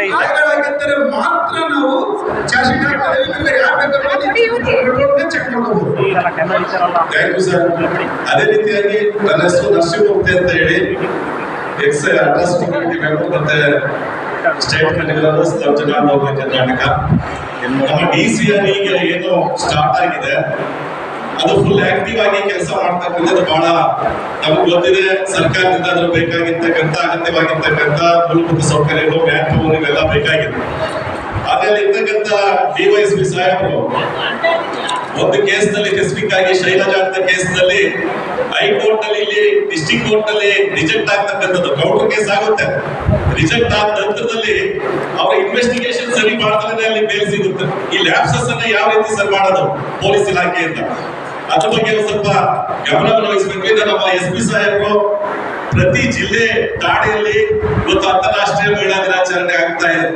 ಆಯ್ಕೆಗಳಾಗಿದ್ದರೆ ಮಾತ್ರ ನಾವು charge sheet ಹಾಕ್ತೇವೆ. ಯಾರು ಬೇಕಾದ್ರೆ ಚೆಕ್ ಮಾಡಬಹುದು. Thank you sir. ಅದೇ ರೀತಿಯಾಗಿ ನನ್ನ ಹೆಸರು ನರಸಿಂಹಮೂರ್ತಿ ಅಂತ ಹೇಳಿ ಎಕ್ಸ್ ಟ್ರಸ್ಟ್ ಕಮಿಟಿ ಮೆಂಬರ್ ಮತ್ತೆ ಸ್ಟೇಟ್ ಕನ್ವೀನರ್ ಜನಾರ್ದನ ಕರ್ನಾಟಕ. ನಮ್ಮ DCR ಈಗ ಏನು ಸ್ಟಾರ್ಟ್ ಆಗಿದೆ ಅದು ಫುಲ್ ಆಕ್ಟಿವ್ ಆಗಿ ಕೆಲಸ ಮಾಡ್ತಕ್ಕಂಥದ್ದು ಬಹಳ ನಮ್ಗೆ ಗೊತ್ತಿದೆ. ಸರ್ಕಾರದಿಂದ ಅದ್ರ ಬೇಕಾಗಿರ್ತಕ್ಕಂಥ ಅಗತ್ಯವಾಗಿರ್ತಕ್ಕಂಥ ಮೂಲಭೂತ ಸೌಕರ್ಯಗಳು ಬ್ಯಾಂಕ್ ಇವೆಲ್ಲ ಬೇಕಾಗಿದೆ. ಆಮೇಲೆ ಇರ್ತಕ್ಕಂಥ DYSP ಸಾಹೇಬರು ಒಂದು ಕೇಸ್ ನಲ್ಲಿ ಸ್ಪೆಸಿಫಿಕ್ ಆಗಿ ಶೈಲಜಾ ಅಂತ ಕೇಸ್ ನಲ್ಲಿ ಹೈಕೋರ್ಟ್ ನಲ್ಲಿ ಇಲ್ಲಿ ಡಿಸ್ಟ್ರಿಕ್ಟ್ ಕೋರ್ಟ್ ನಲ್ಲಿ ರಿಜೆಕ್ಟ್ ಆಗ್ತಕ್ಕಂಥದ್ದು ಕೌಂಟರ್ ಕೇಸ್ ಆಗುತ್ತೆ. ರಿಜೆಕ್ಟ್ ಆದ ನಂತರದಲ್ಲಿ ಅವರ ಇನ್ವೆಸ್ಟಿಗೇಷನ್ ಸರಿ ಮಾಡ್ತಾರೆ ಅಲ್ಲಿ ಬೇಲ್ ಸಿಗುತ್ತೆ. ಈ ಲ್ಯಾಪ್ಸಸ್ ಅನ್ನ ಯಾವ ರೀತಿ ಸರಿ ಮಾಡೋದು ಪೊಲೀಸ್ ಇಲಾಖೆಯಿಂದ ಅದ್ರ ಬಗ್ಗೆ ಒಂದು ಸ್ವಲ್ಪ ಗಮನವನ್ನು ವಹಿಸಬೇಕು. ನಮ್ಮ SP ಸಾಹೇಬರು ಪ್ರತಿ ಜಿಲ್ಲೆ ದಾಡಿಯಲ್ಲಿ ಇವತ್ತು ಅಂತಾರಾಷ್ಟ್ರೀಯ ಮಹಿಳಾ ದಿನಾಚರಣೆ ಆಗ್ತಾ ಇದೆ.